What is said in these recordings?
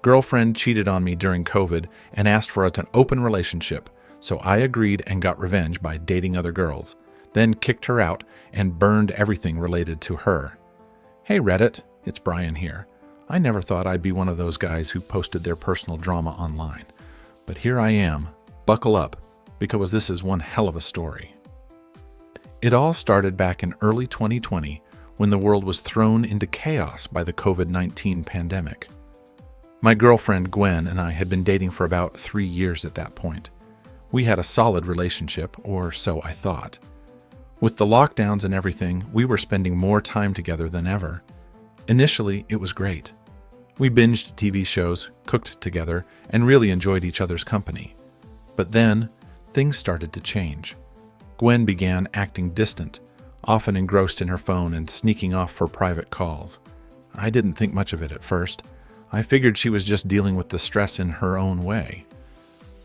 Girlfriend cheated on me during COVID and asked for an open relationship, so I agreed and got revenge by dating other girls, then kicked her out and burned everything related to her. Hey Reddit, it's Brian here. I never thought I'd be one of those guys who posted their personal drama online. But here I am. Buckle up, because this is one hell of a story. It all started back in early 2020 when the world was thrown into chaos by the COVID-19 pandemic. My girlfriend Gwen and I had been dating for about 3 years at that point. We had a solid relationship, or so I thought. With the lockdowns and everything, we were spending more time together than ever. Initially, it was great. We binged TV shows, cooked together, and really enjoyed each other's company. But then, things started to change. Gwen began acting distant, often engrossed in her phone and sneaking off for private calls. I didn't think much of it at first. I figured she was just dealing with the stress in her own way.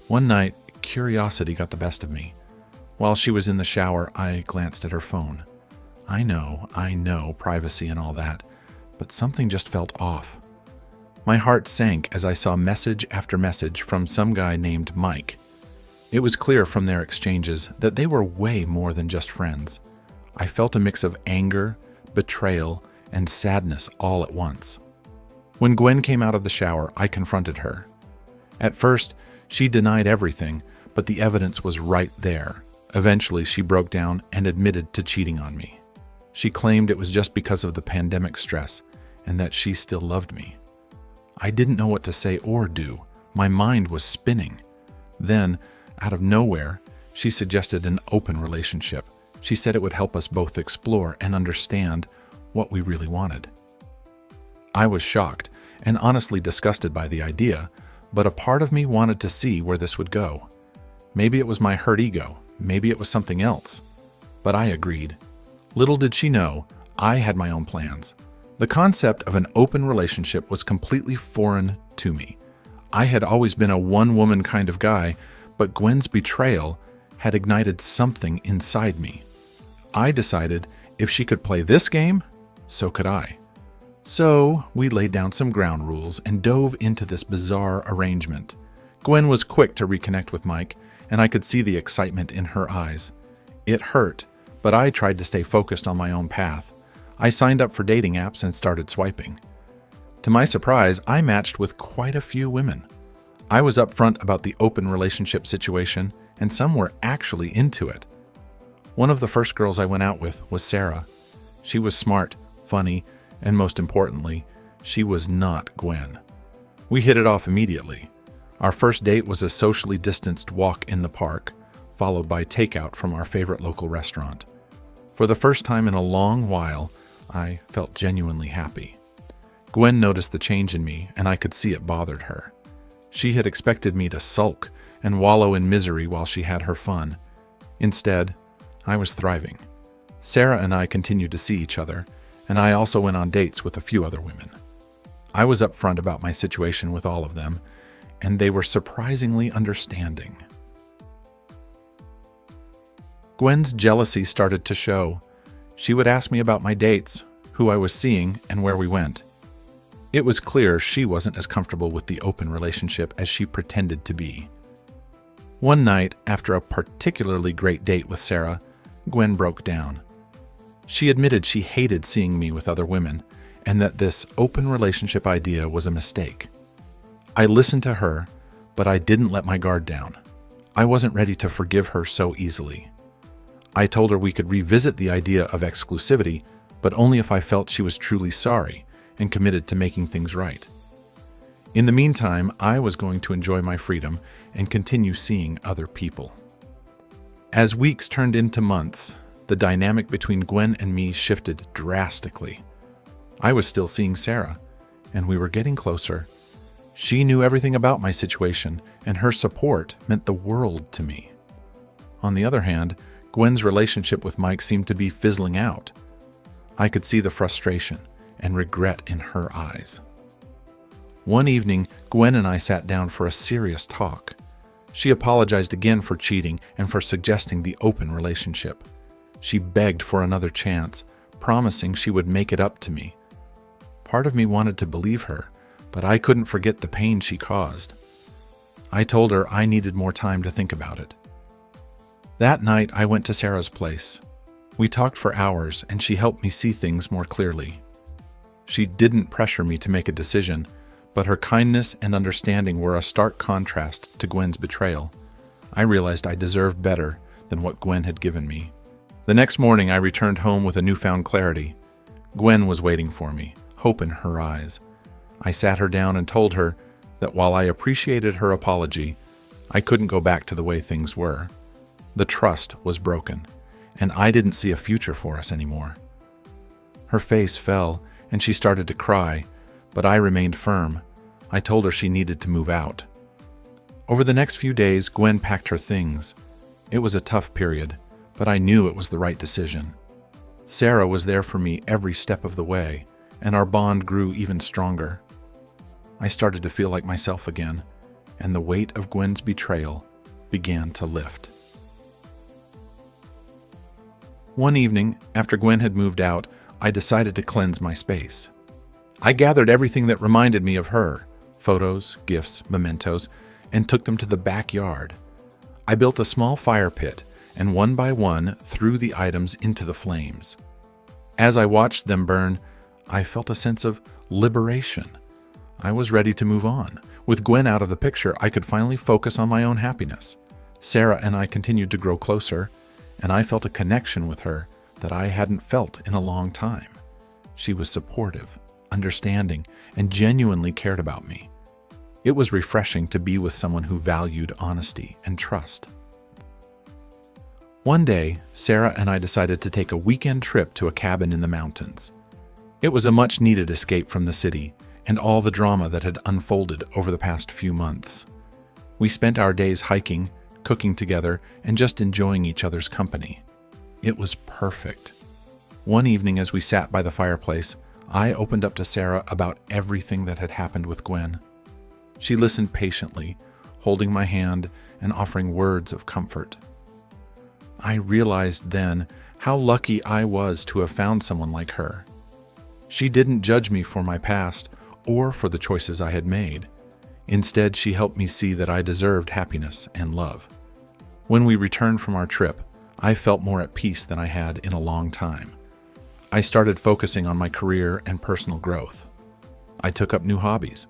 One night, curiosity got the best of me. While she was in the shower, I glanced at her phone. I know, privacy and all that, but something just felt off. My heart sank as I saw message after message from some guy named Mike. It was clear from their exchanges that they were way more than just friends. I felt a mix of anger, betrayal, and sadness all at once. When Gwen came out of the shower, I confronted her. At first, she denied everything, but the evidence was right there. Eventually, she broke down and admitted to cheating on me. She claimed it was just because of the pandemic stress and that she still loved me. I didn't know what to say or do. My mind was spinning. Then, out of nowhere, she suggested an open relationship. She said it would help us both explore and understand what we really wanted. I was shocked and honestly disgusted by the idea, but a part of me wanted to see where this would go. Maybe it was my hurt ego, maybe it was something else. But I agreed. Little did she know, I had my own plans. The concept of an open relationship was completely foreign to me. I had always been a one-woman kind of guy, but Gwen's betrayal had ignited something inside me. I decided if she could play this game, so could I. So we laid down some ground rules and dove into this bizarre arrangement. Gwen was quick to reconnect with Mike, and I could see the excitement in her eyes. It hurt, but I tried to stay focused on my own path. I signed up for dating apps and started swiping. To my surprise, I matched with quite a few women. I was upfront about the open relationship situation, and some were actually into it. One of the first girls I went out with was Sarah. She was smart, funny, and most importantly, she was not Gwen. We hit it off immediately. Our first date was a socially distanced walk in the park, followed by takeout from our favorite local restaurant. For the first time in a long while, I felt genuinely happy. Gwen noticed the change in me, and I could see it bothered her. She had expected me to sulk and wallow in misery while she had her fun. Instead, I was thriving. Sarah and I continued to see each other, and I also went on dates with a few other women. I was upfront about my situation with all of them, and they were surprisingly understanding. Gwen's jealousy started to show. She would ask me about my dates, who I was seeing, and where we went. It was clear she wasn't as comfortable with the open relationship as she pretended to be. One night, after a particularly great date with Sarah, Gwen broke down. She admitted she hated seeing me with other women, and that this open relationship idea was a mistake. I listened to her, but I didn't let my guard down. I wasn't ready to forgive her so easily. I told her we could revisit the idea of exclusivity, but only if I felt she was truly sorry and committed to making things right. In the meantime, I was going to enjoy my freedom and continue seeing other people. As weeks turned into months, the dynamic between Gwen and me shifted drastically. I was still seeing Sarah, and we were getting closer. She knew everything about my situation, and her support meant the world to me. On the other hand, Gwen's relationship with Mike seemed to be fizzling out. I could see the frustration and regret in her eyes. One evening, Gwen and I sat down for a serious talk. She apologized again for cheating and for suggesting the open relationship. She begged for another chance, promising she would make it up to me. Part of me wanted to believe her, but I couldn't forget the pain she caused. I told her I needed more time to think about it. That night, I went to Sarah's place. We talked for hours, and she helped me see things more clearly. She didn't pressure me to make a decision, but her kindness and understanding were a stark contrast to Gwen's betrayal. I realized I deserved better than what Gwen had given me. The next morning, I returned home with a newfound clarity. Gwen was waiting for me, hope in her eyes. I sat her down and told her that while I appreciated her apology, I couldn't go back to the way things were. The trust was broken, and I didn't see a future for us anymore. Her face fell, and she started to cry, but I remained firm. I told her she needed to move out. Over the next few days, Gwen packed her things. It was a tough period, but I knew it was the right decision. Sarah was there for me every step of the way, and our bond grew even stronger. I started to feel like myself again, and the weight of Gwen's betrayal began to lift. One evening, after Gwen had moved out, I decided to cleanse my space. I gathered everything that reminded me of her, photos, gifts, mementos, and took them to the backyard. I built a small fire pit and one by one threw the items into the flames. As I watched them burn, I felt a sense of liberation. I was ready to move on. With Gwen out of the picture, I could finally focus on my own happiness. Sarah and I continued to grow closer, and I felt a connection with her that I hadn't felt in a long time. She was supportive, understanding, and genuinely cared about me. It was refreshing to be with someone who valued honesty and trust. One day, Sarah and I decided to take a weekend trip to a cabin in the mountains. It was a much-needed escape from the city and all the drama that had unfolded over the past few months. We spent our days hiking, cooking together, and just enjoying each other's company. It was perfect. One evening as we sat by the fireplace, I opened up to Sarah about everything that had happened with Gwen. She listened patiently, holding my hand and offering words of comfort. I realized then how lucky I was to have found someone like her. She didn't judge me for my past or for the choices I had made. Instead, she helped me see that I deserved happiness and love. When we returned from our trip, I felt more at peace than I had in a long time. I started focusing on my career and personal growth. I took up new hobbies,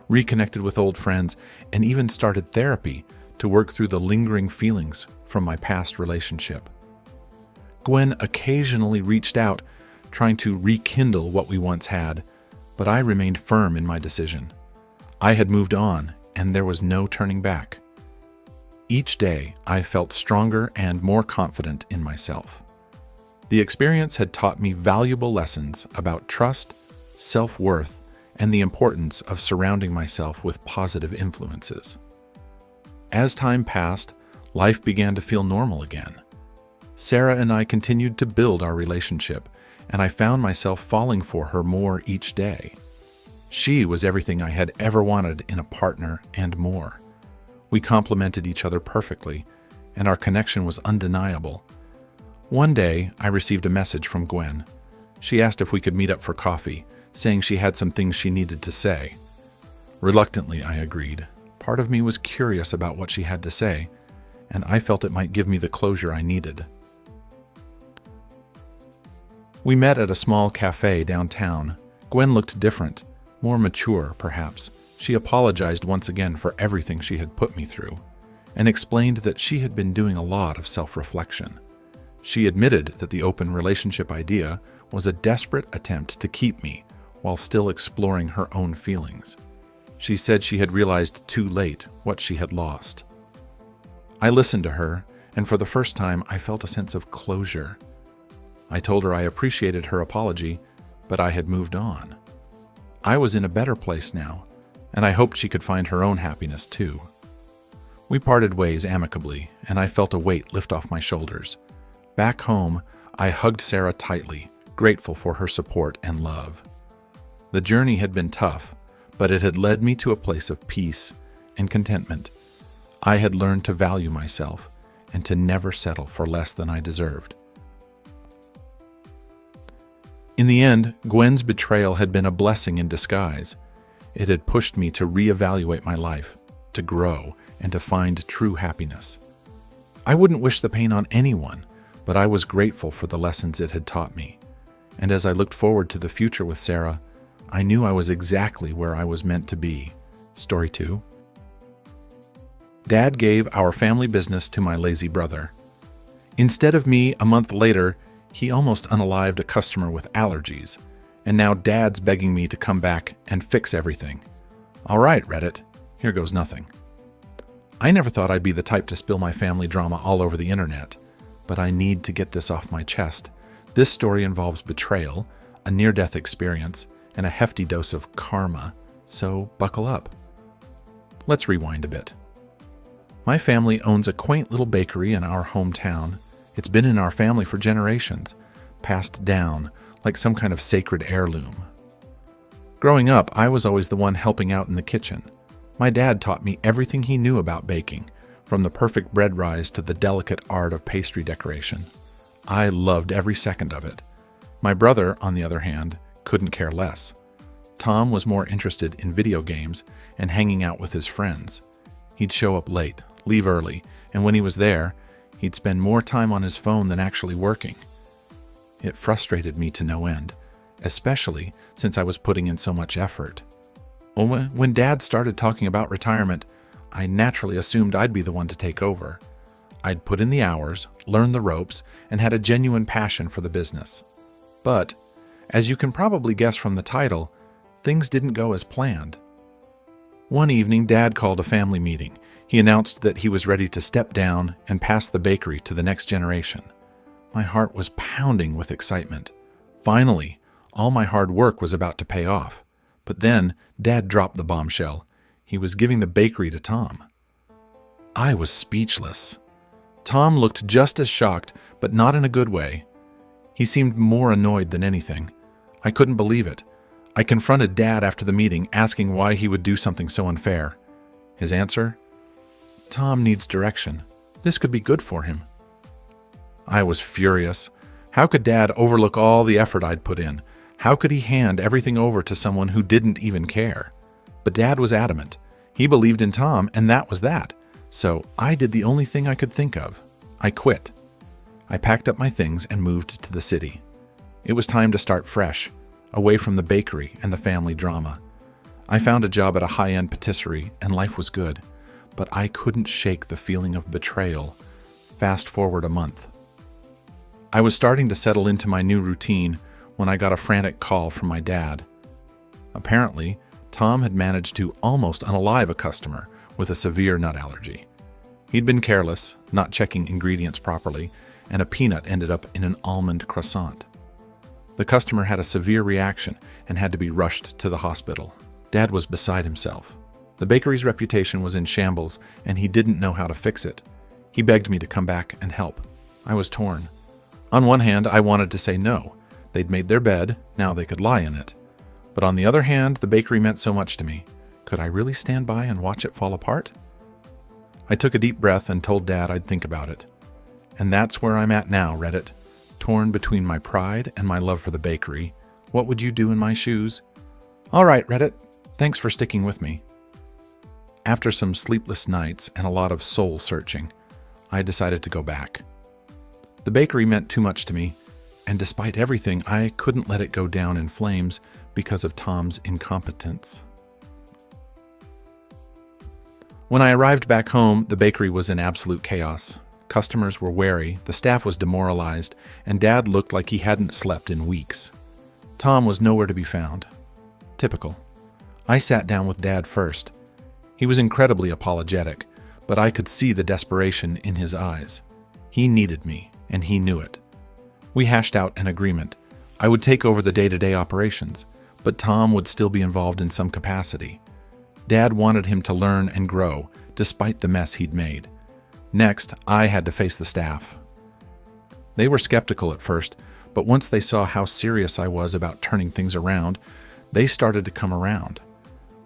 reconnected with old friends, and even started therapy to work through the lingering feelings from my past relationship. Gwen occasionally reached out, trying to rekindle what we once had, but I remained firm in my decision. I had moved on, and there was no turning back. Each day, I felt stronger and more confident in myself. The experience had taught me valuable lessons about trust, self-worth, and the importance of surrounding myself with positive influences. As time passed, life began to feel normal again. Sarah and I continued to build our relationship, and I found myself falling for her more each day. She was everything I had ever wanted in a partner and more. We complemented each other perfectly, and our connection was undeniable. One day, I received a message from Gwen. She asked if we could meet up for coffee, saying she had some things she needed to say. Reluctantly, I agreed. Part of me was curious about what she had to say, and I felt it might give me the closure I needed. We met at a small cafe downtown. Gwen looked different, more mature, perhaps. She apologized once again for everything she had put me through, and explained that she had been doing a lot of self-reflection. She admitted that the open relationship idea was a desperate attempt to keep me while still exploring her own feelings. She said she had realized too late what she had lost. I listened to her, and for the first time, I felt a sense of closure. I told her I appreciated her apology, but I had moved on. I was in a better place now, and I hoped she could find her own happiness too. We parted ways amicably, and I felt a weight lift off my shoulders. Back home, I hugged Sarah tightly, grateful for her support and love. The journey had been tough, but it had led me to a place of peace and contentment. I had learned to value myself and to never settle for less than I deserved. In the end, Gwen's betrayal had been a blessing in disguise. It had pushed me to reevaluate my life, to grow, and to find true happiness. I wouldn't wish the pain on anyone, but I was grateful for the lessons it had taught me. And as I looked forward to the future with Sarah, I knew I was exactly where I was meant to be. Story 2. Dad gave our family business to my lazy brother. Instead of me, a month later, he almost unalived a customer with allergies, and now Dad's begging me to come back and fix everything. All right, Reddit, here goes nothing. I never thought I'd be the type to spill my family drama all over the internet, but I need to get this off my chest. This story involves betrayal, a near-death experience, and a hefty dose of karma, so buckle up. Let's rewind a bit. My family owns a quaint little bakery in our hometown. It's been in our family for generations, passed down like some kind of sacred heirloom. Growing up, I was always the one helping out in the kitchen. My dad taught me everything he knew about baking, from the perfect bread rise to the delicate art of pastry decoration. I loved every second of it. My brother, on the other hand, couldn't care less. Tom was more interested in video games and hanging out with his friends. He'd show up late, leave early, and when he was there, he'd spend more time on his phone than actually working. It frustrated me to no end, especially since I was putting in so much effort. When Dad started talking about retirement, I naturally assumed I'd be the one to take over. I'd put in the hours, learned the ropes, and had a genuine passion for the business. But, as you can probably guess from the title, things didn't go as planned. One evening, Dad called a family meeting. He announced that he was ready to step down and pass the bakery to the next generation. My heart was pounding with excitement. Finally, all my hard work was about to pay off. But then, Dad dropped the bombshell. He was giving the bakery to Tom. I was speechless. Tom looked just as shocked, but not in a good way. He seemed more annoyed than anything. I couldn't believe it. I confronted Dad after the meeting, asking why he would do something so unfair. His answer? Tom needs direction. This could be good for him. I was furious. How could Dad overlook all the effort I'd put in? How could he hand everything over to someone who didn't even care? But Dad was adamant. He believed in Tom, and that was that. So I did the only thing I could think of. I quit. I packed up my things and moved to the city. It was time to start fresh, away from the bakery and the family drama. I found a job at a high-end patisserie, and life was good. But I couldn't shake the feeling of betrayal. Fast forward a month. I was starting to settle into my new routine when I got a frantic call from my dad. Apparently, Tom had managed to almost unalive a customer with a severe nut allergy. He'd been careless, not checking ingredients properly, and a peanut ended up in an almond croissant. The customer had a severe reaction and had to be rushed to the hospital. Dad was beside himself. The bakery's reputation was in shambles, and he didn't know how to fix it. He begged me to come back and help. I was torn. On one hand, I wanted to say no. They'd made their bed, now they could lie in it. But on the other hand, the bakery meant so much to me. Could I really stand by and watch it fall apart? I took a deep breath and told Dad I'd think about it. And that's where I'm at now, Reddit. Torn between my pride and my love for the bakery. What would you do in my shoes? All right, Reddit. Thanks for sticking with me. After some sleepless nights and a lot of soul searching, I decided to go back. The bakery meant too much to me, and despite everything, I couldn't let it go down in flames because of Tom's incompetence. When I arrived back home, the bakery was in absolute chaos. Customers were wary, the staff was demoralized, and Dad looked like he hadn't slept in weeks. Tom was nowhere to be found. Typical. I sat down with Dad first. He was incredibly apologetic, but I could see the desperation in his eyes. He needed me, and he knew it. We hashed out an agreement. I would take over the day-to-day operations, but Tom would still be involved in some capacity. Dad wanted him to learn and grow, despite the mess he'd made. Next, I had to face the staff. They were skeptical at first, but once they saw how serious I was about turning things around, they started to come around.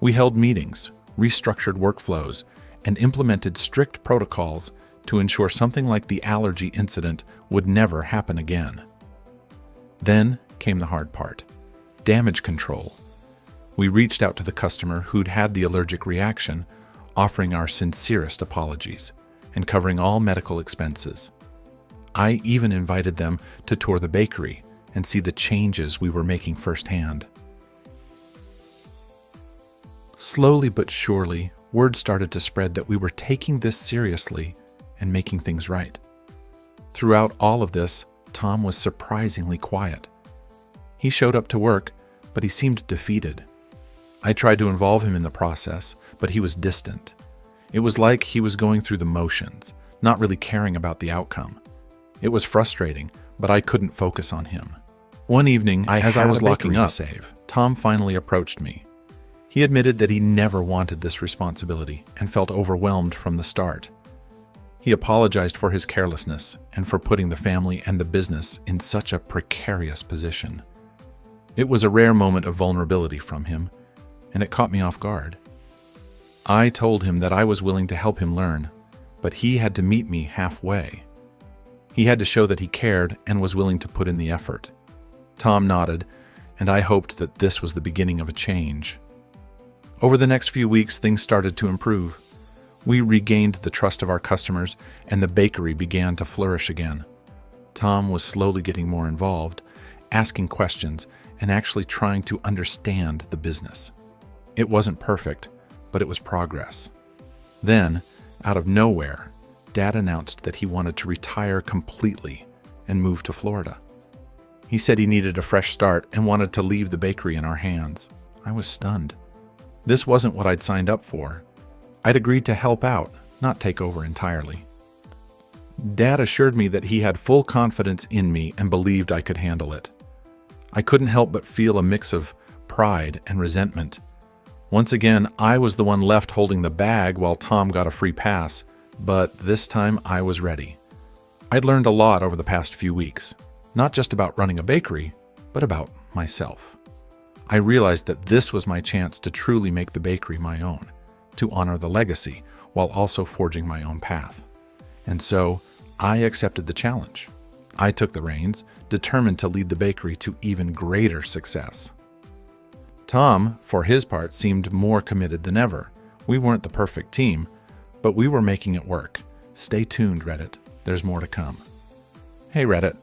We held meetings, restructured workflows, and implemented strict protocols to ensure something like the allergy incident would never happen again. Then came the hard part: damage control. We reached out to the customer who'd had the allergic reaction, offering our sincerest apologies and covering all medical expenses. I even invited them to tour the bakery and see the changes we were making firsthand. Slowly but surely, word started to spread that we were taking this seriously and making things right. Throughout all of this, Tom was surprisingly quiet. He showed up to work, but he seemed defeated. I tried to involve him in the process, but he was distant. It was like he was going through the motions, not really caring about the outcome. It was frustrating, but I couldn't focus on him. One evening, as I was locking up, Tom finally approached me. He admitted that he never wanted this responsibility and felt overwhelmed from the start. He apologized for his carelessness and for putting the family and the business in such a precarious position. It was a rare moment of vulnerability from him, and it caught me off guard. I told him that I was willing to help him learn, but he had to meet me halfway. He had to show that he cared and was willing to put in the effort. Tom nodded, and I hoped that this was the beginning of a change. Over the next few weeks, things started to improve. We regained the trust of our customers, and the bakery began to flourish again. Tom was slowly getting more involved, asking questions, and actually trying to understand the business. It wasn't perfect, but it was progress. Then, out of nowhere, Dad announced that he wanted to retire completely and move to Florida. He said he needed a fresh start and wanted to leave the bakery in our hands. I was stunned. This wasn't what I'd signed up for. I'd agreed to help out, not take over entirely. Dad assured me that he had full confidence in me and believed I could handle it. I couldn't help but feel a mix of pride and resentment. Once again, I was the one left holding the bag while Tom got a free pass, but this time I was ready. I'd learned a lot over the past few weeks, not just about running a bakery, but about myself. I realized that this was my chance to truly make the bakery my own, to honor the legacy while also forging my own path. And so, I accepted the challenge. I took the reins, determined to lead the bakery to even greater success. Tom, for his part, seemed more committed than ever. We weren't the perfect team, but we were making it work. Stay tuned, Reddit. There's more to come. Hey, Reddit.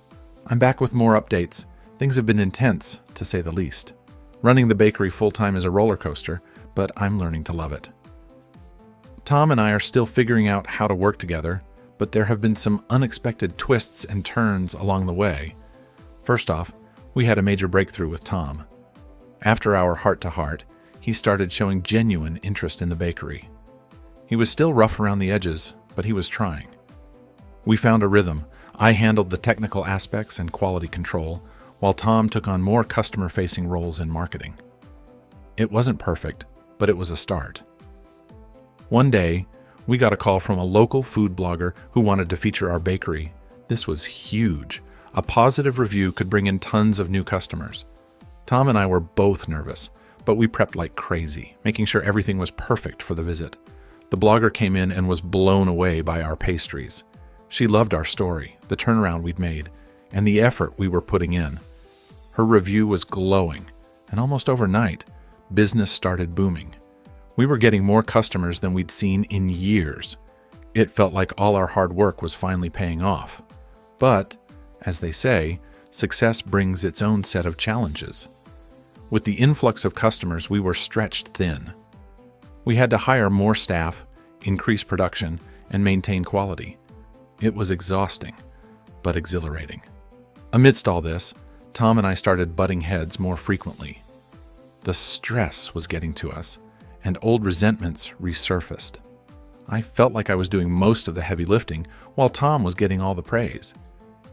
I'm back with more updates. Things have been intense, to say the least. Running the bakery full-time is a roller coaster, but I'm learning to love it. Tom and I are still figuring out how to work together, but there have been some unexpected twists and turns along the way. First off, we had a major breakthrough with Tom. After our heart-to-heart, he started showing genuine interest in the bakery. He was still rough around the edges, but he was trying. We found a rhythm. I handled the technical aspects and quality control, while Tom took on more customer-facing roles in marketing. It wasn't perfect, but it was a start. One day, we got a call from a local food blogger who wanted to feature our bakery. This was huge. A positive review could bring in tons of new customers. Tom and I were both nervous, but we prepped like crazy, making sure everything was perfect for the visit. The blogger came in and was blown away by our pastries. She loved our story, the turnaround we'd made, and the effort we were putting in. Her review was glowing, and almost overnight, business started booming. We were getting more customers than we'd seen in years. It felt like all our hard work was finally paying off. But, as they say, success brings its own set of challenges. With the influx of customers, we were stretched thin. We had to hire more staff, increase production, and maintain quality. It was exhausting, but exhilarating. Amidst all this, Tom and I started butting heads more frequently. The stress was getting to us, and old resentments resurfaced. I felt like I was doing most of the heavy lifting, while Tom was getting all the praise.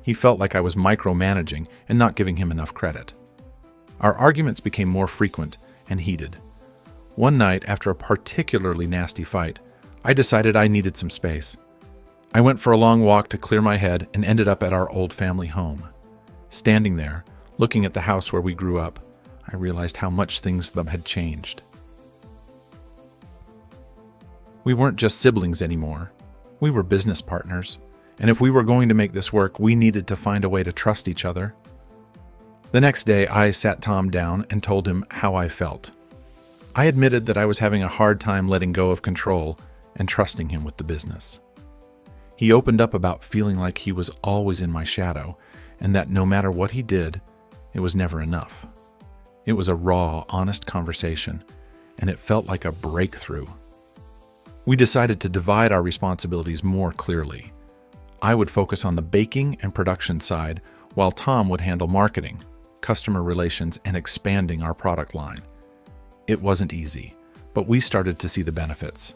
He felt like I was micromanaging and not giving him enough credit. Our arguments became more frequent and heated. One night, after a particularly nasty fight, I decided I needed some space. I went for a long walk to clear my head and ended up at our old family home. Standing there, looking at the house where we grew up, I realized how much things had changed. We weren't just siblings anymore. We were business partners, and if we were going to make this work, we needed to find a way to trust each other. The next day, I sat Tom down and told him how I felt. I admitted that I was having a hard time letting go of control and trusting him with the business. He opened up about feeling like he was always in my shadow and that no matter what he did, it was never enough. It was a raw, honest conversation, and it felt like a breakthrough. We decided to divide our responsibilities more clearly. I would focus on the baking and production side, while Tom would handle marketing, customer relations, and expanding our product line. It wasn't easy, but we started to see the benefits.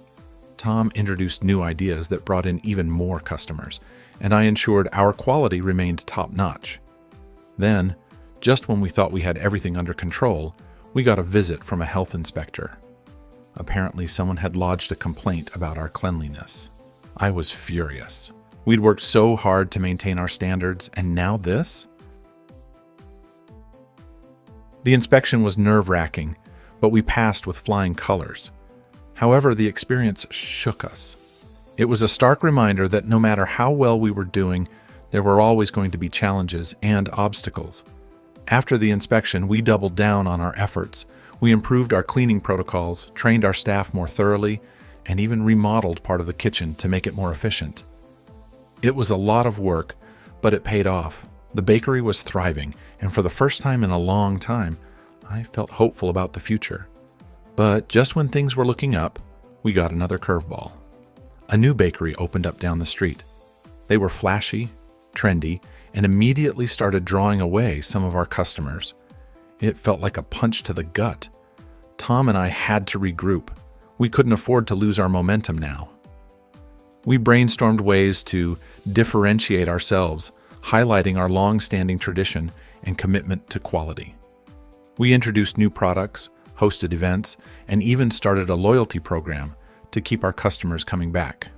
Tom introduced new ideas that brought in even more customers, and I ensured our quality remained top-notch. Then, just when we thought we had everything under control, we got a visit from a health inspector. Apparently, someone had lodged a complaint about our cleanliness. I was furious. We'd worked so hard to maintain our standards, and now this? The inspection was nerve-wracking, but we passed with flying colors. However, the experience shook us. It was a stark reminder that no matter how well we were doing, there were always going to be challenges and obstacles. After the inspection, we doubled down on our efforts. We improved our cleaning protocols, trained our staff more thoroughly, and even remodeled part of the kitchen to make it more efficient. It was a lot of work, but it paid off. The bakery was thriving, and for the first time in a long time, I felt hopeful about the future. But just when things were looking up, we got another curveball. A new bakery opened up down the street. They were flashy, trendy, and immediately started drawing away some of our customers. It felt like a punch to the gut. Tom and I had to regroup. We couldn't afford to lose our momentum now. We brainstormed ways to differentiate ourselves, highlighting our long-standing tradition and commitment to quality. We introduced new products, hosted events, and even started a loyalty program to keep our customers coming back.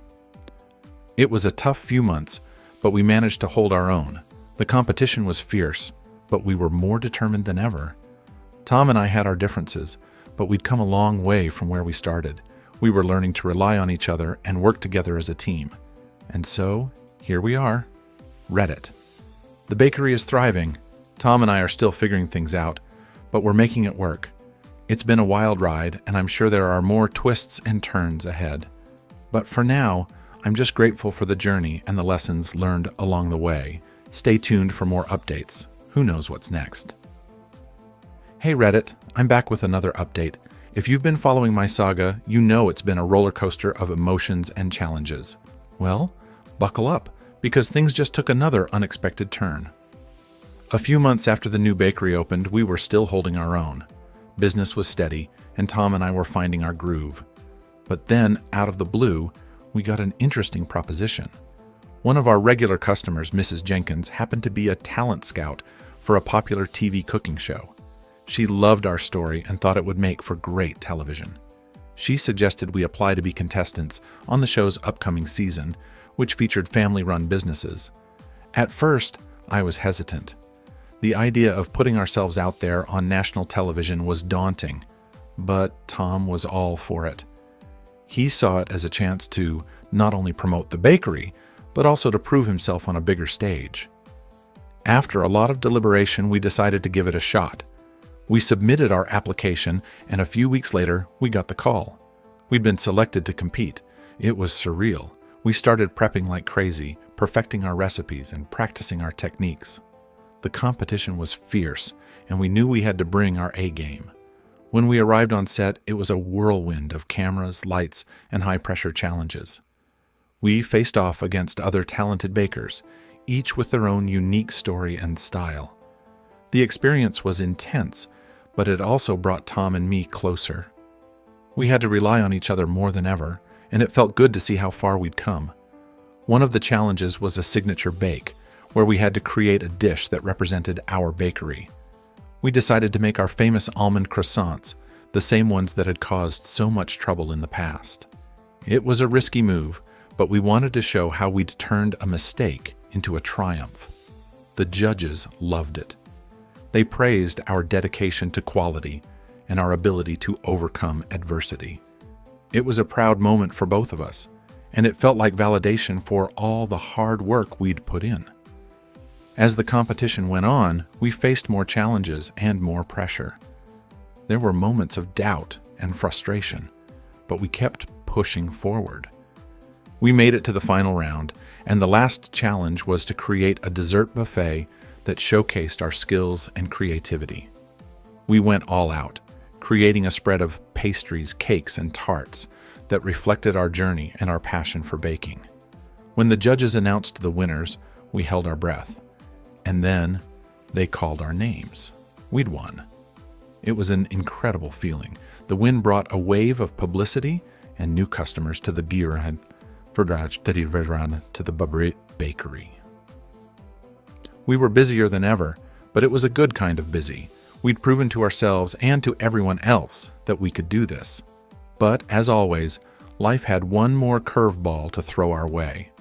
It was a tough few months, but we managed to hold our own. The competition was fierce, but we were more determined than ever. Tom and I had our differences, but we'd come a long way from where we started. We were learning to rely on each other and work together as a team. And so, here we are. Reddit. The bakery is thriving. Tom and I are still figuring things out, but we're making it work. It's been a wild ride, and I'm sure there are more twists and turns ahead. But for now, I'm just grateful for the journey and the lessons learned along the way. Stay tuned for more updates. Who knows what's next? Hey Reddit, I'm back with another update. If you've been following my saga, you know it's been a roller coaster of emotions and challenges. Well, buckle up, because things just took another unexpected turn. A few months after the new bakery opened, we were still holding our own. Business was steady, and Tom and I were finding our groove. But then, out of the blue, we got an interesting proposition. One of our regular customers, Mrs. Jenkins, happened to be a talent scout for a popular TV cooking show. She loved our story and thought it would make for great television. She suggested we apply to be contestants on the show's upcoming season, which featured family-run businesses. At first, I was hesitant. The idea of putting ourselves out there on national television was daunting, but Tom was all for it. He saw it as a chance to not only promote the bakery, but also to prove himself on a bigger stage. After a lot of deliberation, we decided to give it a shot. We submitted our application, and a few weeks later, we got the call. We'd been selected to compete. It was surreal. We started prepping like crazy, perfecting our recipes and practicing our techniques. The competition was fierce, and we knew we had to bring our A game. When we arrived on set, it was a whirlwind of cameras, lights, and high-pressure challenges. We faced off against other talented bakers, each with their own unique story and style. The experience was intense, but it also brought Tom and me closer. We had to rely on each other more than ever, and it felt good to see how far we'd come. One of the challenges was a signature bake, where we had to create a dish that represented our bakery. We decided to make our famous almond croissants, the same ones that had caused so much trouble in the past. It was a risky move, but we wanted to show how we'd turned a mistake into a triumph. The judges loved it. They praised our dedication to quality and our ability to overcome adversity. It was a proud moment for both of us, and it felt like validation for all the hard work we'd put in. As the competition went on, we faced more challenges and more pressure. There were moments of doubt and frustration, but we kept pushing forward. We made it to the final round, and the last challenge was to create a dessert buffet that showcased our skills and creativity. We went all out, creating a spread of pastries, cakes, and tarts that reflected our journey and our passion for baking. When the judges announced the winners, we held our breath, and then they called our names. We'd won. It was an incredible feeling. The win brought a wave of publicity and new customers to the bakery. We were busier than ever, but it was a good kind of busy. We'd proven to ourselves and to everyone else that we could do this. But, as always, life had one more curveball to throw our way.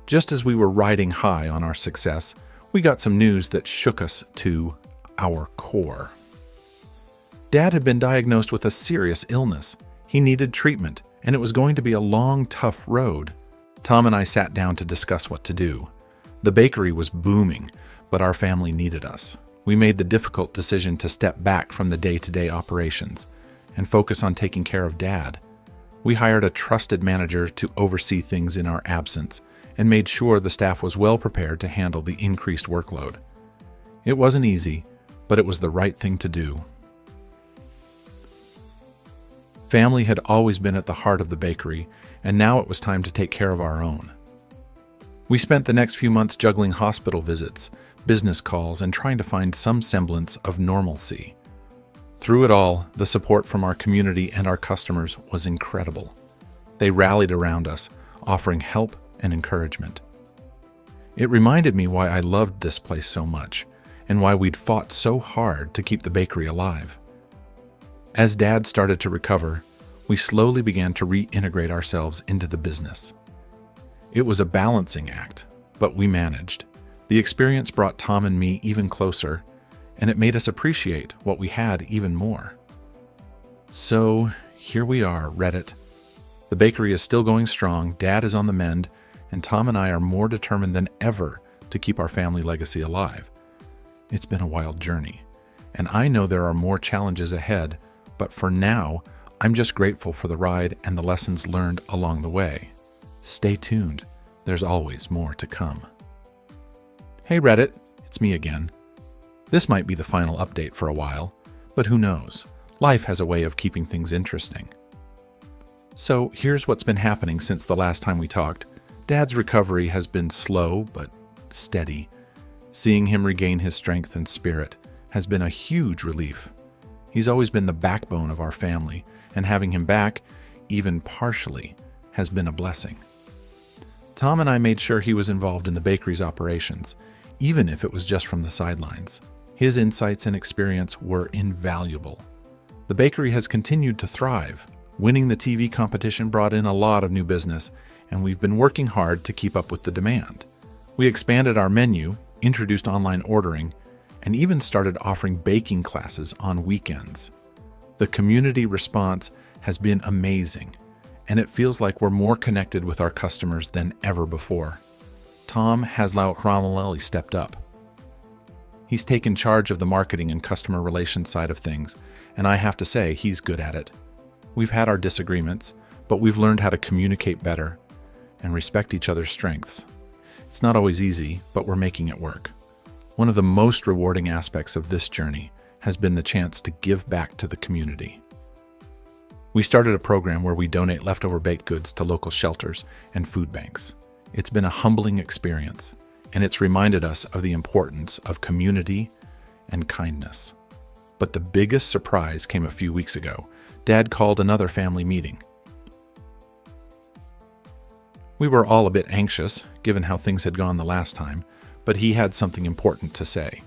Just as we were riding high on our success, we got some news that shook us to our core. Dad had been diagnosed with a serious illness. He needed treatment, and it was going to be a long, tough road. Tom and I sat down to discuss what to do. The bakery was booming, but our family needed us. We made the difficult decision to step back from the day-to-day operations and focus on taking care of Dad. We hired a trusted manager to oversee things in our absence and made sure the staff was well prepared to handle the increased workload. It wasn't easy, but it was the right thing to do. Family had always been at the heart of the bakery, and now it was time to take care of our own. We spent the next few months juggling hospital visits, business calls, and trying to find some semblance of normalcy. Through it all, the support from our community and our customers was incredible. They rallied around us, offering help and encouragement. It reminded me why I loved this place so much, and why we'd fought so hard to keep the bakery alive. As Dad started to recover, we slowly began to reintegrate ourselves into the business. It was a balancing act, but we managed. The experience brought Tom and me even closer, and it made us appreciate what we had even more. So, here we are, Reddit. The bakery is still going strong, Dad is on the mend, and Tom and I are more determined than ever to keep our family legacy alive. It's been a wild journey, and I know there are more challenges ahead, but for now, I'm just grateful for the ride and the lessons learned along the way. Stay tuned. There's always more to come. Hey Reddit, it's me again. This might be the final update for a while, but who knows? Life has a way of keeping things interesting. So here's what's been happening since the last time we talked. Dad's recovery has been slow but steady. Seeing him regain his strength and spirit has been a huge relief. He's always been the backbone of our family, and having him back, even partially, has been a blessing. Tom and I made sure he was involved in the bakery's operations, even if it was just from the sidelines. His insights and experience were invaluable. The bakery has continued to thrive. Winning the TV competition brought in a lot of new business, and we've been working hard to keep up with the demand. We expanded our menu, introduced online ordering, and even started offering baking classes on weekends. The community response has been amazing, and it feels like we're more connected with our customers than ever before. Tom has stepped up. He's taken charge of the marketing and customer relations side of things, and I have to say he's good at it. We've had our disagreements, but we've learned how to communicate better and respect each other's strengths. It's not always easy, but we're making it work. One of the most rewarding aspects of this journey has been the chance to give back to the community. We started a program where we donate leftover baked goods to local shelters and food banks. It's been a humbling experience, and it's reminded us of the importance of community and kindness. But the biggest surprise came a few weeks ago. Dad called another family meeting. We were all a bit anxious, given how things had gone the last time, but he had something important to say.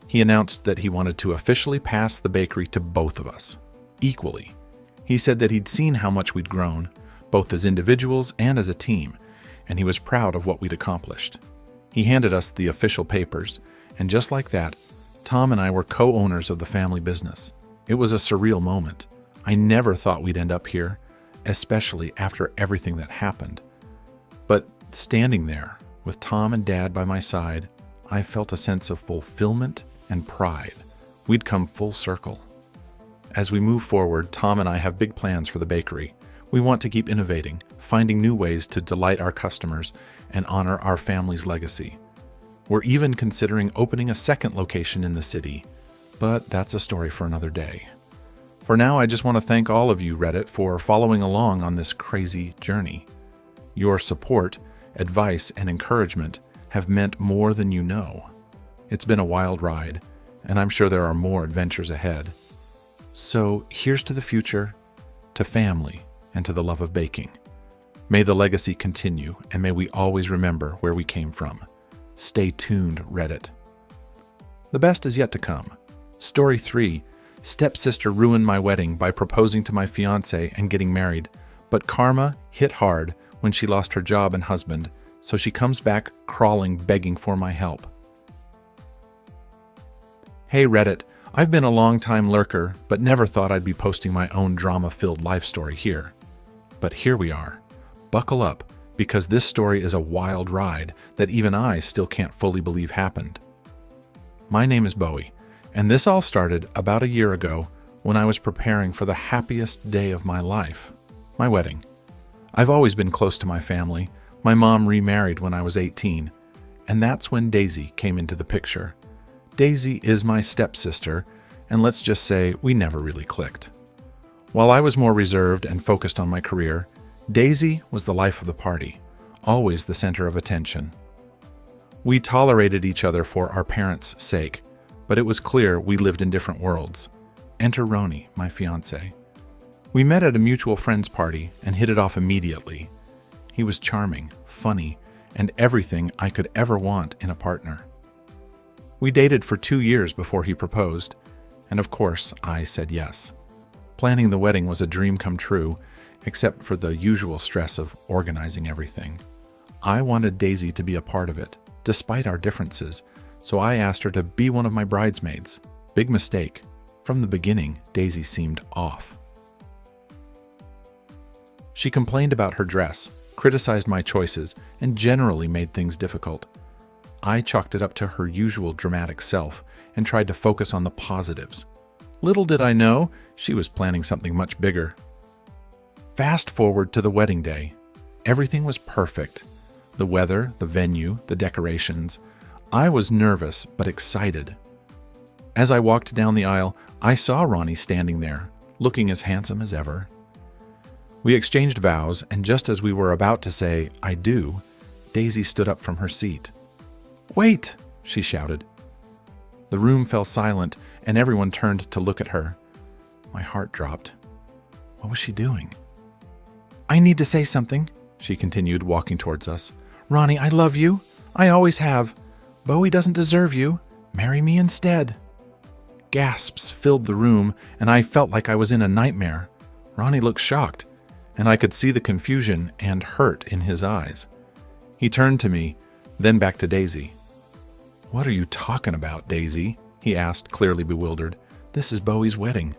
He announced that he wanted to officially pass the bakery to both of us, equally. He said that he'd seen how much we'd grown, both as individuals and as a team, and he was proud of what we'd accomplished. He handed us the official papers, and just like that, Tom and I were co-owners of the family business. It was a surreal moment. I never thought we'd end up here, especially after everything that happened. But standing there, with Tom and Dad by my side, I felt a sense of fulfillment and pride. We'd come full circle. as we move forward, Tom and I have big plans for the bakery. We want to keep innovating, finding new ways to delight our customers and honor our family's legacy. We're even considering opening a second location in the city, but that's a story for another day. For now, I just want to thank all of you, Reddit, for following along on this crazy journey. Your support, advice, and encouragement have meant more than you know. It's been a wild ride, and I'm sure there are more adventures ahead. So here's to the future, to family, and to the love of baking. May the legacy continue, and may we always remember where we came from. Stay tuned, Reddit. The best is yet to come. Story 3. Stepsister ruined my wedding by proposing to my fiancé and getting married, but karma hit hard when she lost her job and husband, so she comes back crawling, begging for my help. Hey Reddit, I've been a long-time lurker, but never thought I'd be posting my own drama-filled life story here. But here we are. Buckle up, because this story is a wild ride that even I still can't fully believe happened. My name is Bowie, and this all started about a year ago when I was preparing for the happiest day of my life, my wedding. I've always been close to my family. My mom remarried when I was 18, and that's when Daisy came into the picture. Daisy is my stepsister, and let's just say we never really clicked. While I was more reserved and focused on my career, Daisy was the life of the party, always the center of attention. We tolerated each other for our parents' sake, but it was clear we lived in different worlds. Enter Ronnie, my fiancé. We met at a mutual friend's party and hit it off immediately. He was charming, funny, and everything I could ever want in a partner. We dated for 2 years before he proposed, and of course, I said yes. Planning the wedding was a dream come true, except for the usual stress of organizing everything. I wanted Daisy to be a part of it, despite our differences, so I asked her to be one of my bridesmaids. Big mistake. From the beginning, Daisy seemed off. She complained about her dress, criticized my choices, and generally made things difficult. I chalked it up to her usual dramatic self and tried to focus on the positives. Little did I know, she was planning something much bigger. Fast forward to the wedding day. Everything was perfect. The weather, the venue, the decorations. I was nervous but excited. As I walked down the aisle, I saw Ronnie standing there, looking as handsome as ever. We exchanged vows, and just as we were about to say, "I do," Daisy stood up from her seat. "Wait!" she shouted. The room fell silent, and everyone turned to look at her. My heart dropped. What was she doing? "I need to say something," she continued, walking towards us. "Ronnie, I love you. I always have. Bowie doesn't deserve you. Marry me instead." Gasps filled the room, and I felt like I was in a nightmare. Ronnie looked shocked, and I could see the confusion and hurt in his eyes. He turned to me, then back to Daisy. "What are you talking about, Daisy?" he asked, clearly bewildered. "This is Bowie's wedding."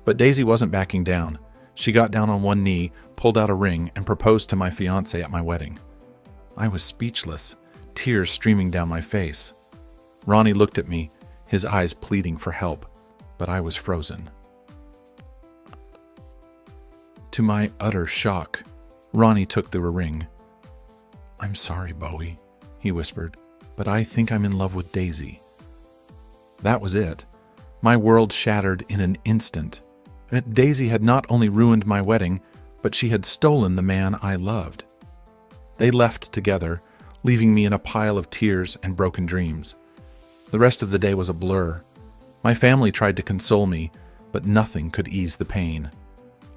But Daisy wasn't backing down. She got down on one knee, pulled out a ring, and proposed to my fiancé at my wedding. I was speechless, tears streaming down my face. Ronnie looked at me, his eyes pleading for help, but I was frozen. To my utter shock, Ronnie took the ring. "I'm sorry, Bowie," he whispered, "but I think I'm in love with Daisy." That was it. My world shattered in an instant. Daisy had not only ruined my wedding, but she had stolen the man I loved. They left together, leaving me in a pile of tears and broken dreams. The rest of the day was a blur. My family tried to console me, but nothing could ease the pain.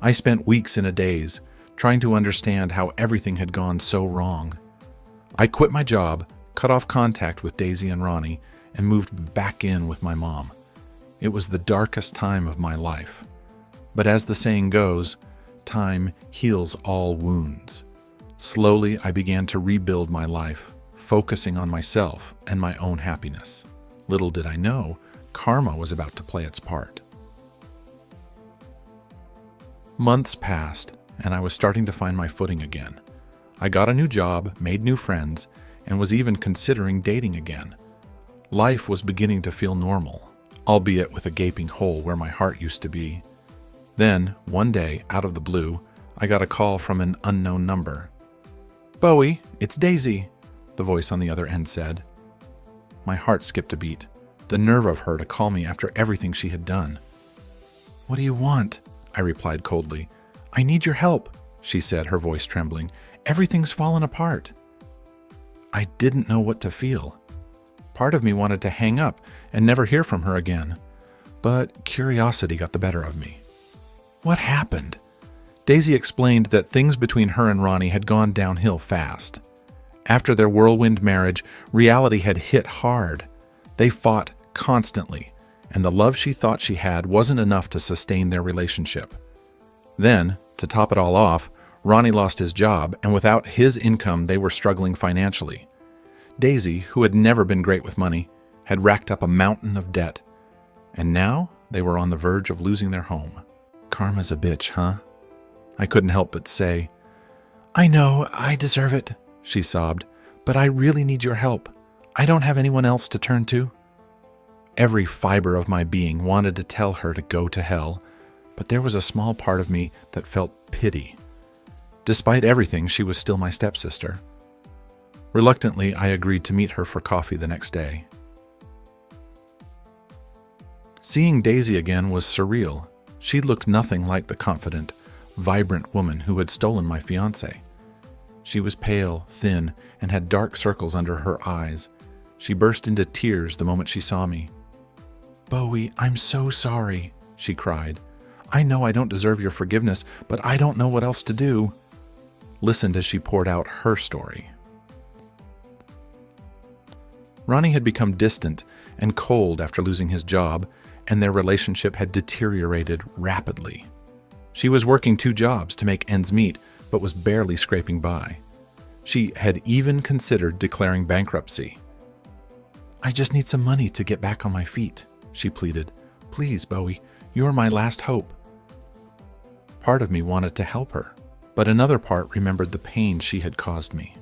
I spent weeks in a daze, trying to understand how everything had gone so wrong. I quit my job, cut off contact with Daisy and Ronnie, and moved back in with my mom. It was the darkest time of my life. But as the saying goes, time heals all wounds. Slowly, I began to rebuild my life, focusing on myself and my own happiness. Little did I know, karma was about to play its part. Months passed, and I was starting to find my footing again. I got a new job, made new friends, and was even considering dating again. Life was beginning to feel normal. albeit with a gaping hole where my heart used to be. Then, one day, out of the blue, I got a call from an unknown number. "Bowie, it's Daisy," the voice on the other end said. My heart skipped a beat. The nerve of her to call me after everything she had done. "What do you want?" I replied coldly. "I need your help," she said, her voice trembling. "Everything's fallen apart." I didn't know what to feel. Part of me wanted to hang up and never hear from her again, but curiosity got the better of me. What happened? Daisy explained that things between her and Ronnie had gone downhill fast. After their whirlwind marriage, reality had hit hard. They fought constantly, and the love she thought she had wasn't enough to sustain their relationship. Then, to top it all off, Ronnie lost his job, and without his income, they were struggling financially. Daisy, who had never been great with money, had racked up a mountain of debt, and now they were on the verge of losing their home. Karma's a bitch, huh? I couldn't help but say. "I know, I deserve it," she sobbed, "but I really need your help. I don't have anyone else to turn to." Every fiber of my being wanted to tell her to go to hell, but there was a small part of me that felt pity. Despite everything, she was still my stepsister. Reluctantly, I agreed to meet her for coffee the next day. Seeing Daisy again was surreal. She looked nothing like the confident, vibrant woman who had stolen my fiancé. She was pale, thin, and had dark circles under her eyes. She burst into tears the moment she saw me. "Bowie, I'm so sorry," she cried. "I know I don't deserve your forgiveness, but I don't know what else to do." Listened as she poured out her story. Ronnie had become distant and cold after losing his job, and their relationship had deteriorated rapidly. She was working 2 jobs to make ends meet, but was barely scraping by. She had even considered declaring bankruptcy. "I just need some money to get back on my feet," she pleaded. "Please, Bowie, you're my last hope." Part of me wanted to help her, but another part remembered the pain she had caused me.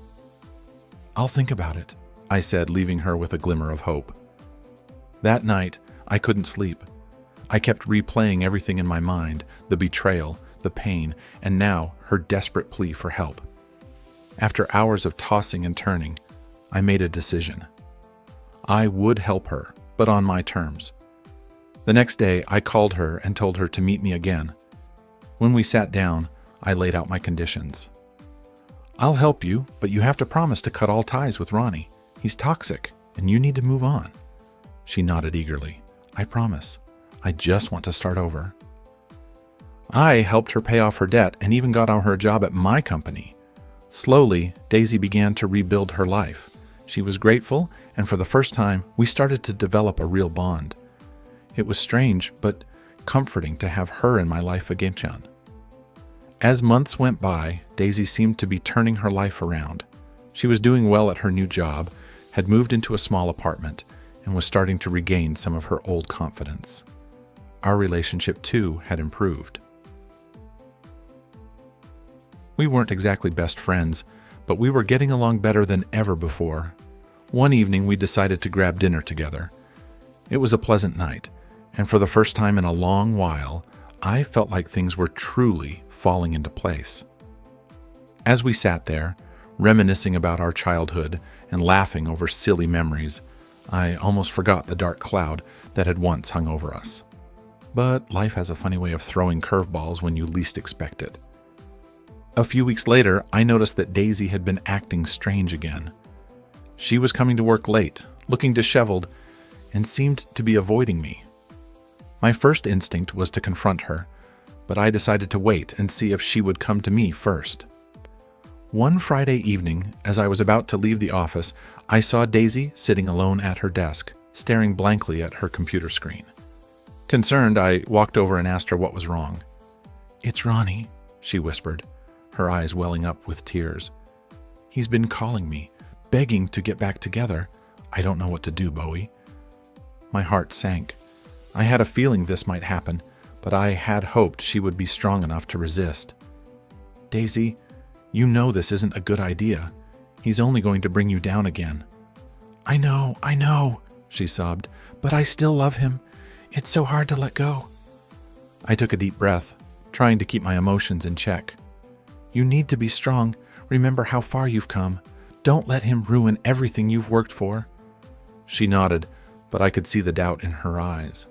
"I'll think about it," I said, leaving her with a glimmer of hope. That night, I couldn't sleep. I kept replaying everything in my mind, the betrayal, the pain, and now her desperate plea for help. After hours of tossing and turning, I made a decision. I would help her, but on my terms. The next day, I called her and told her to meet me again. When we sat down, I laid out my conditions. "I'll help you, but you have to promise to cut all ties with Ronnie. He's toxic, and you need to move on." She nodded eagerly. "I promise. I just want to start over." I helped her pay off her debt and even got her a job at my company. Slowly, Daisy began to rebuild her life. She was grateful, and for the first time, we started to develop a real bond. It was strange, but comforting to have her in my life again. As months went by, Daisy seemed to be turning her life around. She was doing well at her new job, had moved into a small apartment, and was starting to regain some of her old confidence. Our relationship, too, had improved. We weren't exactly best friends, but we were getting along better than ever before. One evening, we decided to grab dinner together. It was a pleasant night, and for the first time in a long while, I felt like things were truly falling into place. As we sat there, reminiscing about our childhood and laughing over silly memories, I almost forgot the dark cloud that had once hung over us. But life has a funny way of throwing curveballs when you least expect it. A few weeks later, I noticed that Daisy had been acting strange again. She was coming to work late, looking disheveled, and seemed to be avoiding me. My first instinct was to confront her, but I decided to wait and see if she would come to me first. One Friday evening, as I was about to leave the office, I saw Daisy sitting alone at her desk, staring blankly at her computer screen. Concerned, I walked over and asked her what was wrong. "It's Ronnie," she whispered, her eyes welling up with tears. "He's been calling me, begging to get back together. I don't know what to do, Bowie." My heart sank. I had a feeling this might happen, but I had hoped she would be strong enough to resist. "Daisy, you know this isn't a good idea. He's only going to bring you down again." I know, she sobbed, "but I still love him. It's so hard to let go. I took a deep breath, trying to keep my emotions in check. You need to be strong. Remember how far you've come. Don't let him ruin everything you've worked for. She nodded, but I could see the doubt in her eyes.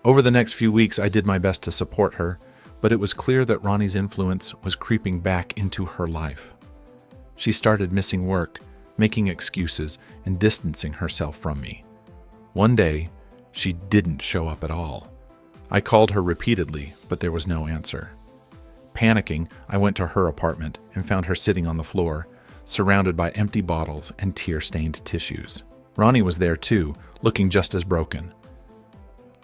Over the next few weeks, I did my best to support her, but it was clear that Ronnie's influence was creeping back into her life. She started missing work, making excuses, and distancing herself from me. One day, she didn't show up at all. I called her repeatedly, but there was no answer. Panicking, I went to her apartment and found her sitting on the floor, surrounded by empty bottles and tear-stained tissues. Ronnie was there too, looking just as broken.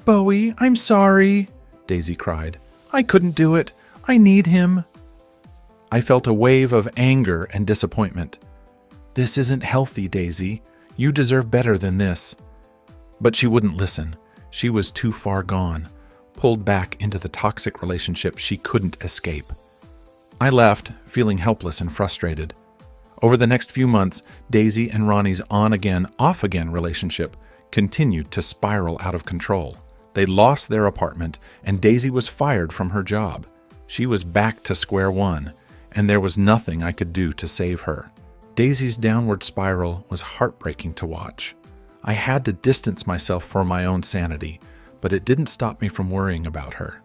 "Bowie, I'm sorry," Daisy cried. "I couldn't do it. I need him." I felt a wave of anger and disappointment. "This isn't healthy, Daisy. You deserve better than this." But she wouldn't listen. She was too far gone, pulled back into the toxic relationship she couldn't escape. I left, feeling helpless and frustrated. Over the next few months, Daisy and Ronnie's on-again, off-again relationship continued to spiral out of control. They lost their apartment, and Daisy was fired from her job. She was back to square one, and there was nothing I could do to save her. Daisy's downward spiral was heartbreaking to watch. I had to distance myself for my own sanity, but it didn't stop me from worrying about her.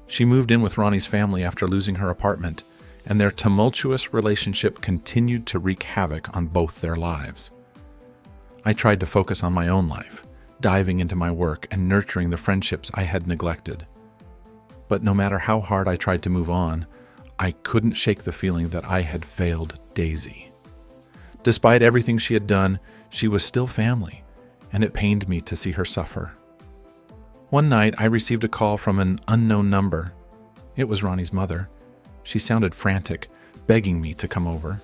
She moved in with Ronnie's family after losing her apartment, and their tumultuous relationship continued to wreak havoc on both their lives. I tried to focus on my own life, diving into my work and nurturing the friendships I had neglected. But no matter how hard I tried to move on, I couldn't shake the feeling that I had failed Daisy. Despite everything she had done, she was still family, and it pained me to see her suffer. One night, I received a call from an unknown number. It was Ronnie's mother. She sounded frantic, begging me to come over.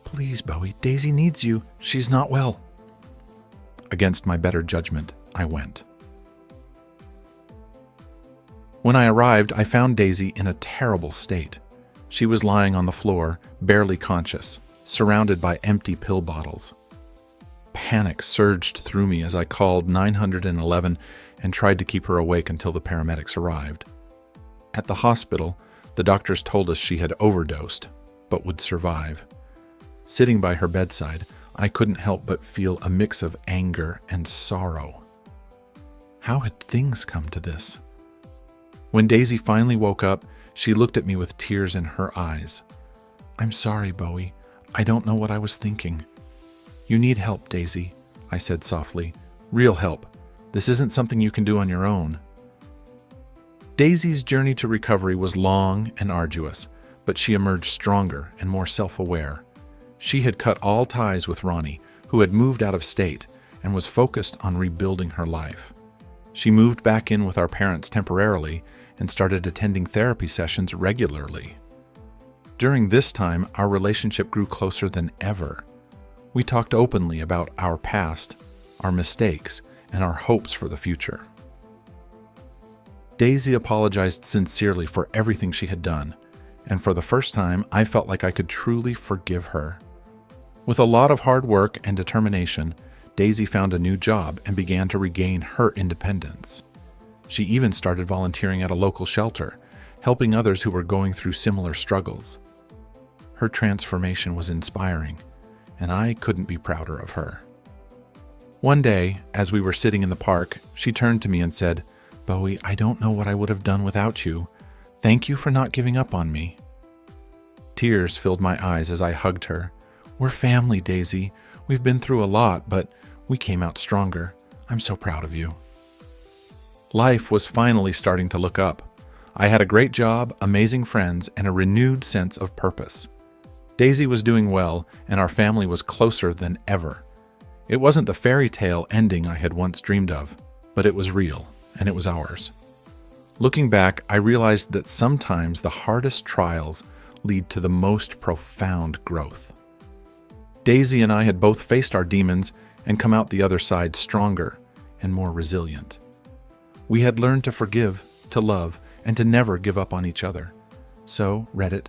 "Please, Bowie, Daisy needs you. She's not well." Against my better judgment, I went. When I arrived, I found Daisy in a terrible state. She was lying on the floor, barely conscious, surrounded by empty pill bottles. Panic surged through me as I called 911 and tried to keep her awake until the paramedics arrived. At the hospital, the doctors told us she had overdosed, but would survive. Sitting by her bedside, I couldn't help but feel a mix of anger and sorrow. How had things come to this? When Daisy finally woke up, she looked at me with tears in her eyes. "I'm sorry, Bowie. I don't know what I was thinking." "You need help, Daisy," I said softly. "Real help. This isn't something you can do on your own." Daisy's journey to recovery was long and arduous, but she emerged stronger and more self-aware. She had cut all ties with Ronnie, who had moved out of state, and was focused on rebuilding her life. She moved back in with our parents temporarily and started attending therapy sessions regularly. During this time, our relationship grew closer than ever. We talked openly about our past, our mistakes, and our hopes for the future. Daisy apologized sincerely for everything she had done, and for the first time, I felt like I could truly forgive her. With a lot of hard work and determination, Daisy found a new job and began to regain her independence. She even started volunteering at a local shelter, helping others who were going through similar struggles. Her transformation was inspiring, and I couldn't be prouder of her. One day, as we were sitting in the park, she turned to me and said, "Bowie, I don't know what I would have done without you. Thank you for not giving up on me." Tears filled my eyes as I hugged her. "We're family, Daisy. We've been through a lot, but we came out stronger. I'm so proud of you." Life was finally starting to look up. I had a great job, amazing friends, and a renewed sense of purpose. Daisy was doing well, and our family was closer than ever. It wasn't the fairy tale ending I had once dreamed of, but it was real, and it was ours. Looking back, I realized that sometimes the hardest trials lead to the most profound growth. Daisy and I had both faced our demons and come out the other side stronger and more resilient. We had learned to forgive, to love, and to never give up on each other. So, Reddit,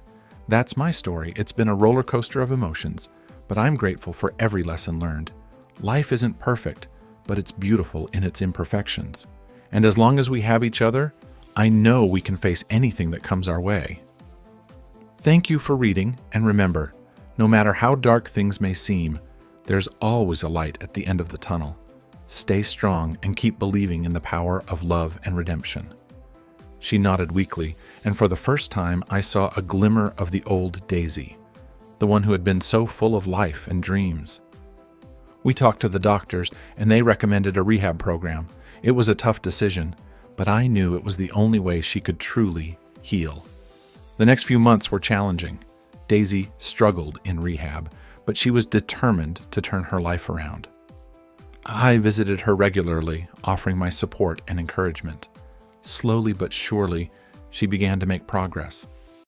that's my story. It's been a roller coaster of emotions, but I'm grateful for every lesson learned. Life isn't perfect, but it's beautiful in its imperfections. And as long as we have each other, I know we can face anything that comes our way. Thank you for reading, and remember, no matter how dark things may seem, there's always a light at the end of the tunnel. Stay strong and keep believing in the power of love and redemption." She nodded weakly, and for the first time I saw a glimmer of the old Daisy, the one who had been so full of life and dreams. We talked to the doctors, and they recommended a rehab program. It was a tough decision, but I knew it was the only way she could truly heal. The next few months were challenging. Daisy struggled in rehab, but she was determined to turn her life around. I visited her regularly, offering my support and encouragement. Slowly but surely, she began to make progress.